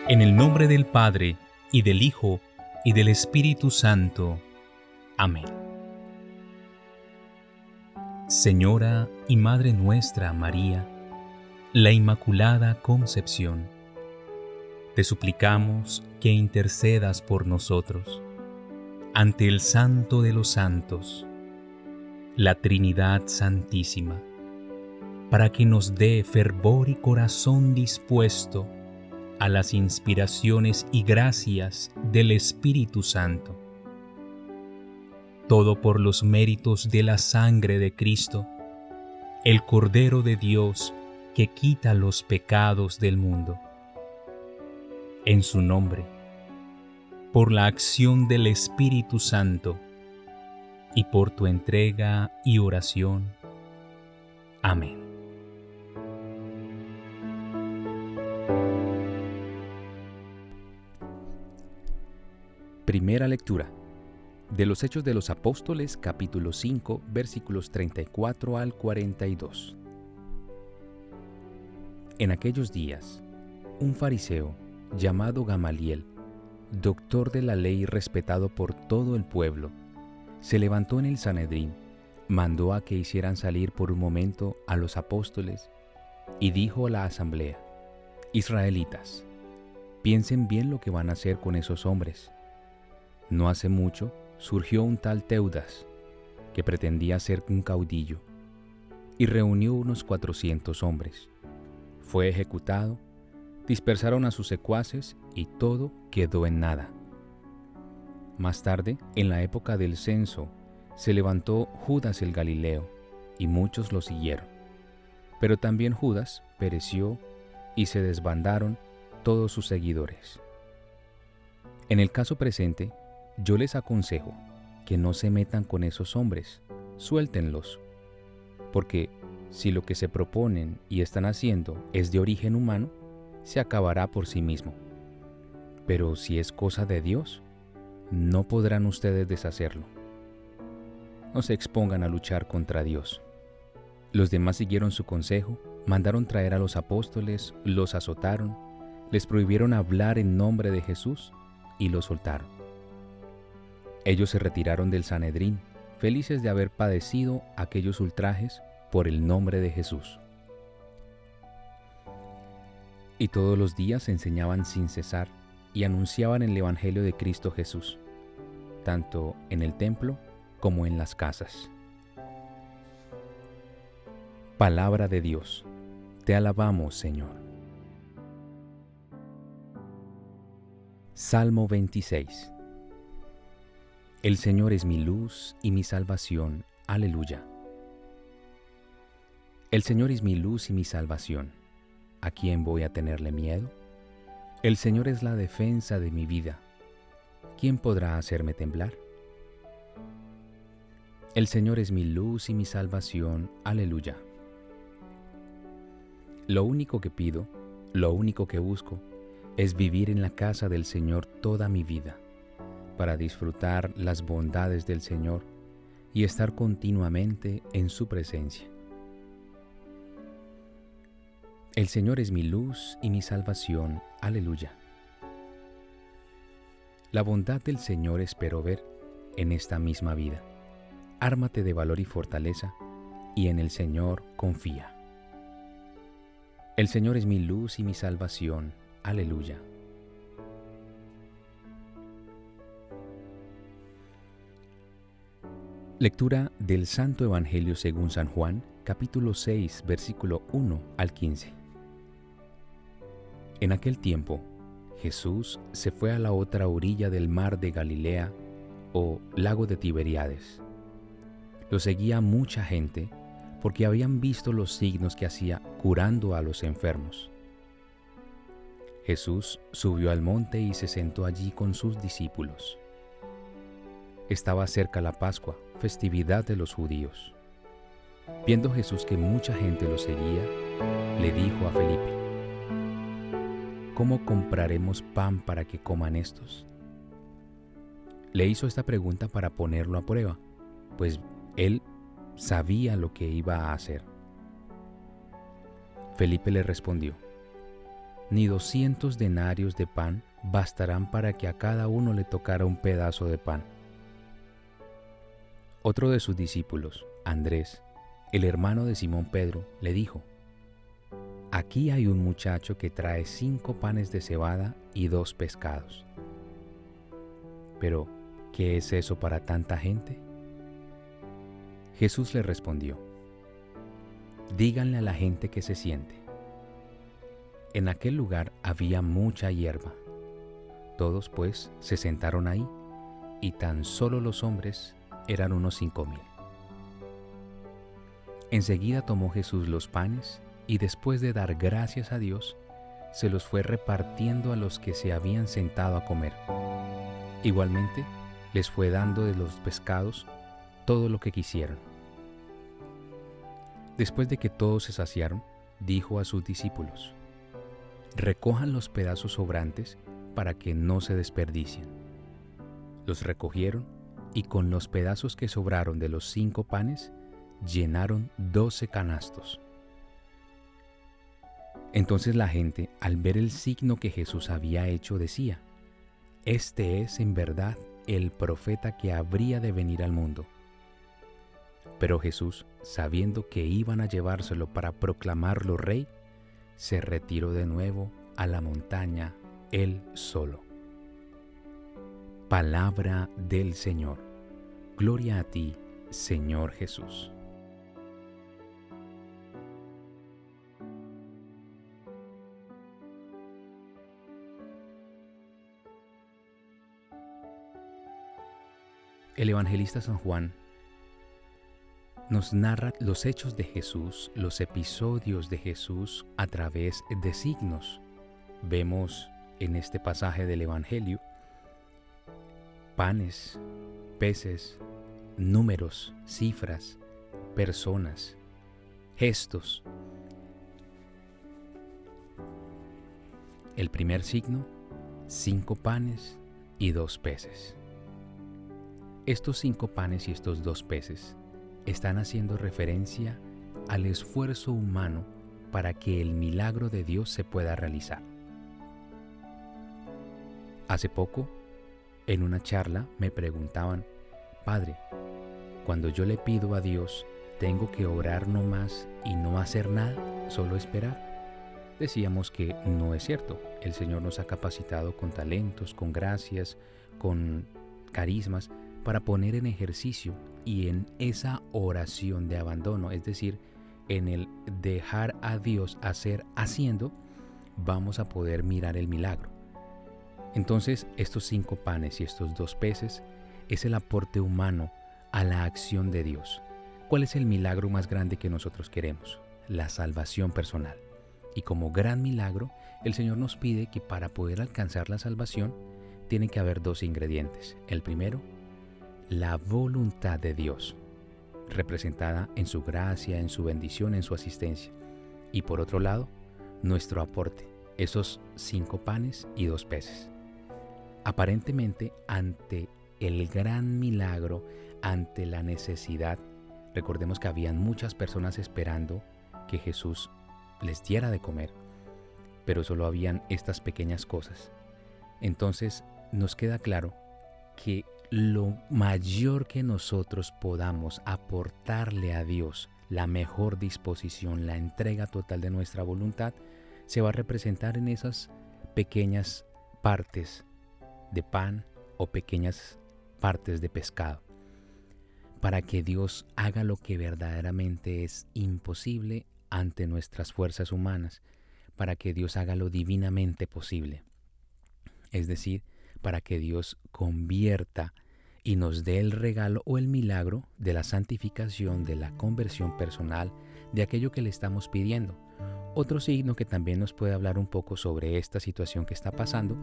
En el nombre del Padre, y del Hijo, y del Espíritu Santo. Amén. Señora y Madre nuestra María, la Inmaculada Concepción, te suplicamos que intercedas por nosotros ante el Santo de los Santos, la Trinidad Santísima, para que nos dé fervor y corazón dispuesto a las inspiraciones y gracias del Espíritu Santo. Todo por los méritos de la sangre de Cristo, el Cordero de Dios que quita los pecados del mundo. En su nombre, por la acción del Espíritu Santo y por tu entrega y oración. Amén. Primera lectura de los Hechos de los Apóstoles, capítulo 5, versículos 34 al 42. En aquellos días, un fariseo llamado Gamaliel, doctor de la ley respetado por todo el pueblo, se levantó en el Sanedrín, mandó a que hicieran salir por un momento a los apóstoles y dijo a la asamblea: Israelitas, piensen bien lo que van a hacer con esos hombres. No hace mucho surgió un tal Teudas, que pretendía ser un caudillo, y reunió unos 400 hombres. Fue ejecutado, dispersaron a sus secuaces y todo quedó en nada. Más tarde, en la época del censo, se levantó Judas el Galileo, y muchos lo siguieron. Pero también Judas pereció y se desbandaron todos sus seguidores. En el caso presente, yo les aconsejo que no se metan con esos hombres, suéltenlos, porque si lo que se proponen y están haciendo es de origen humano, se acabará por sí mismo. Pero si es cosa de Dios, no podrán ustedes deshacerlo. No se expongan a luchar contra Dios. Los demás siguieron su consejo, mandaron traer a los apóstoles, los azotaron, les prohibieron hablar en nombre de Jesús y los soltaron. Ellos se retiraron del Sanedrín, felices de haber padecido aquellos ultrajes por el nombre de Jesús. Y todos los días enseñaban sin cesar y anunciaban el Evangelio de Cristo Jesús, tanto en el templo como en las casas. Palabra de Dios. Te alabamos, Señor. Salmo 26. El Señor es mi luz y mi salvación. Aleluya. El Señor es mi luz y mi salvación. ¿A quién voy a tenerle miedo? El Señor es la defensa de mi vida. ¿Quién podrá hacerme temblar? El Señor es mi luz y mi salvación. Aleluya. Lo único que pido, lo único que busco, es vivir en la casa del Señor toda mi vida, para disfrutar las bondades del Señor y estar continuamente en su presencia. El Señor es mi luz y mi salvación. Aleluya. La bondad del Señor espero ver en esta misma vida. Ármate de valor y fortaleza, y en el Señor confía. El Señor es mi luz y mi salvación. Aleluya. Lectura del Santo Evangelio según San Juan, capítulo 6, versículo 1 al 15. En aquel tiempo, Jesús se fue a la otra orilla del mar de Galilea, o lago de Tiberíades. Lo seguía mucha gente, porque habían visto los signos que hacía curando a los enfermos. Jesús subió al monte y se sentó allí con sus discípulos. Estaba cerca la Pascua, festividad de los judíos. Viendo Jesús que mucha gente lo seguía, le dijo a Felipe: ¿Cómo compraremos pan para que coman estos? Le hizo esta pregunta para ponerlo a prueba, pues él sabía lo que iba a hacer. Felipe le respondió: ni 200 denarios de pan bastarán para que a cada uno le tocara un pedazo de pan. Otro de sus discípulos, Andrés, el hermano de Simón Pedro, le dijo: Aquí hay un muchacho que trae 5 panes de cebada y 2 pescados. Pero, ¿qué es eso para tanta gente? Jesús le respondió: Díganle a la gente que se siente. En aquel lugar había mucha hierba. Todos, pues, se sentaron ahí, y tan solo los hombres eran unos 5,000. Enseguida tomó Jesús los panes, y después de dar gracias a Dios, se los fue repartiendo a los que se habían sentado a comer. Igualmente, les fue dando de los pescados todo lo que quisieran. Después de que todos se saciaron, dijo a sus discípulos: Recojan los pedazos sobrantes para que no se desperdicien. Los recogieron, y con los pedazos que sobraron de los 5 panes, llenaron 12 canastos. Entonces la gente, al ver el signo que Jesús había hecho, decía: Este es en verdad el profeta que habría de venir al mundo. Pero Jesús, sabiendo que iban a llevárselo para proclamarlo rey, se retiró de nuevo a la montaña él solo. Palabra del Señor. Gloria a ti, Señor Jesús. El evangelista San Juan nos narra los hechos de Jesús, los episodios de Jesús a través de signos. Vemos en este pasaje del Evangelio panes, peces, números, cifras, personas, gestos. El primer signo: 5 panes y 2 peces. Estos 5 panes y estos 2 peces están haciendo referencia al esfuerzo humano para que el milagro de Dios se pueda realizar. Hace poco, en una charla, me preguntaban: Padre, cuando yo le pido a Dios, ¿tengo que orar nomás y no hacer nada, solo esperar? Decíamos que no es cierto. El Señor nos ha capacitado con talentos, con gracias, con carismas, para poner en ejercicio y en esa oración de abandono, es decir, en el dejar a Dios hacer haciendo, vamos a poder mirar el milagro. Entonces, estos 5 panes y estos 2 peces es el aporte humano a la acción de Dios. ¿Cuál es el milagro más grande que nosotros queremos? La salvación personal. Y como gran milagro, el Señor nos pide que para poder alcanzar la salvación, tiene que haber 2 ingredientes. El primero, la voluntad de Dios, representada en su gracia, en su bendición, en su asistencia. Y por otro lado, nuestro aporte, esos 5 panes y 2 peces. Aparentemente, ante el gran milagro, ante la necesidad, recordemos que habían muchas personas esperando que Jesús les diera de comer, pero solo habían estas pequeñas cosas. Entonces, nos queda claro que lo mayor que nosotros podamos aportarle a Dios, la mejor disposición, la entrega total de nuestra voluntad, se va a representar en esas pequeñas partes de pan o pequeñas partes de pescado, para que Dios haga lo que verdaderamente es imposible ante nuestras fuerzas humanas, para que Dios haga lo divinamente posible, es decir, para que Dios convierta y nos dé el regalo o el milagro de la santificación, de la conversión personal, de aquello que le estamos pidiendo. Otro signo que también nos puede hablar un poco sobre esta situación que está pasando,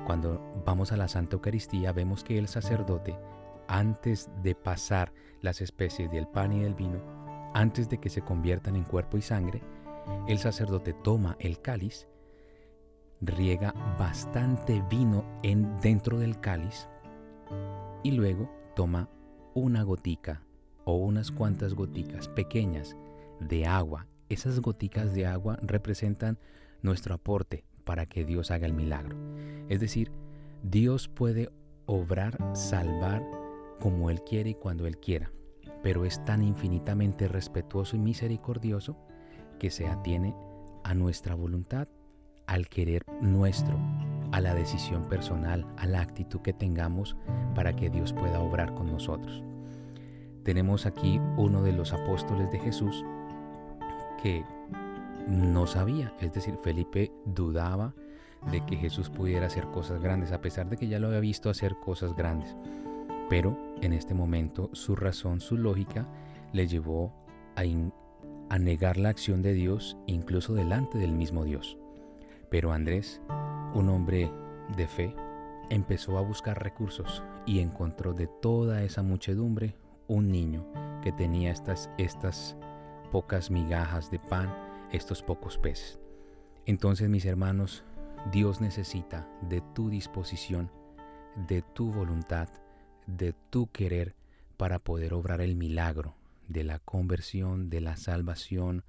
cuando vamos a la Santa Eucaristía, vemos que el sacerdote, antes de pasar las especies del pan y del vino, antes de que se conviertan en cuerpo y sangre, el sacerdote toma el cáliz, riega bastante vino dentro del cáliz y luego toma una gotica o unas cuantas goticas pequeñas de agua. Esas goticas de agua representan nuestro aporte para que Dios haga el milagro. Es decir, Dios puede obrar, salvar como Él quiere y cuando Él quiera, pero es tan infinitamente respetuoso y misericordioso que se atiene a nuestra voluntad, al querer nuestro, a la decisión personal, a la actitud que tengamos para que Dios pueda obrar con nosotros. Tenemos aquí uno de los apóstoles de Jesús que no sabía, es decir, Felipe dudaba de que Jesús pudiera hacer cosas grandes, a pesar de que ya lo había visto hacer cosas grandes. Pero en este momento su razón, su lógica, le llevó a negar la acción de Dios, incluso delante del mismo Dios. Pero Andrés, un hombre de fe, empezó a buscar recursos y encontró de toda esa muchedumbre un niño que tenía estas pocas migajas de pan, estos pocos peces. Entonces, mis hermanos, Dios necesita de tu disposición, de tu voluntad, de tu querer para poder obrar el milagro de la conversión, de la salvación,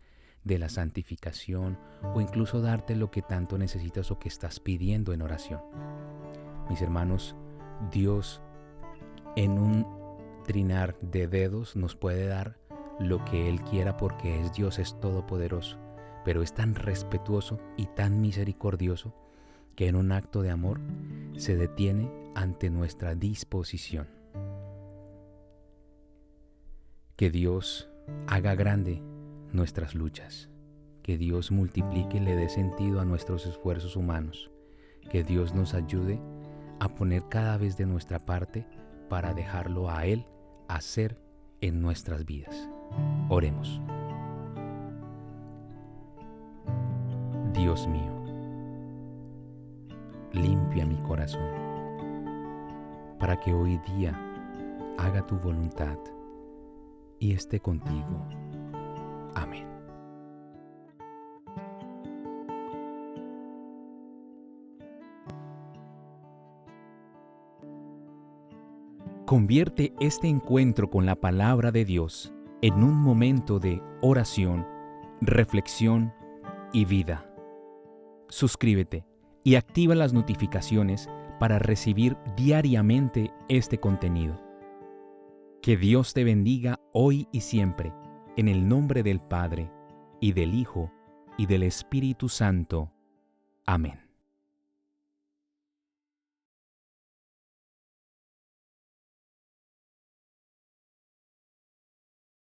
de la santificación o incluso darte lo que tanto necesitas o que estás pidiendo en oración. Mis hermanos, Dios en un trinar de dedos nos puede dar lo que Él quiera porque es Dios, es todopoderoso, pero es tan respetuoso y tan misericordioso que en un acto de amor se detiene ante nuestra disposición. Que Dios haga grande nuestras luchas, que Dios multiplique y le dé sentido a nuestros esfuerzos humanos, que Dios nos ayude a poner cada vez de nuestra parte para dejarlo a Él hacer en nuestras vidas. Oremos. Dios mío, limpia mi corazón para que hoy día haga tu voluntad y esté contigo. Amén. Convierte este encuentro con la palabra de Dios en un momento de oración, reflexión y vida. Suscríbete y activa las notificaciones para recibir diariamente este contenido. Que Dios te bendiga hoy y siempre, en el nombre del Padre, y del Hijo, y del Espíritu Santo. Amén.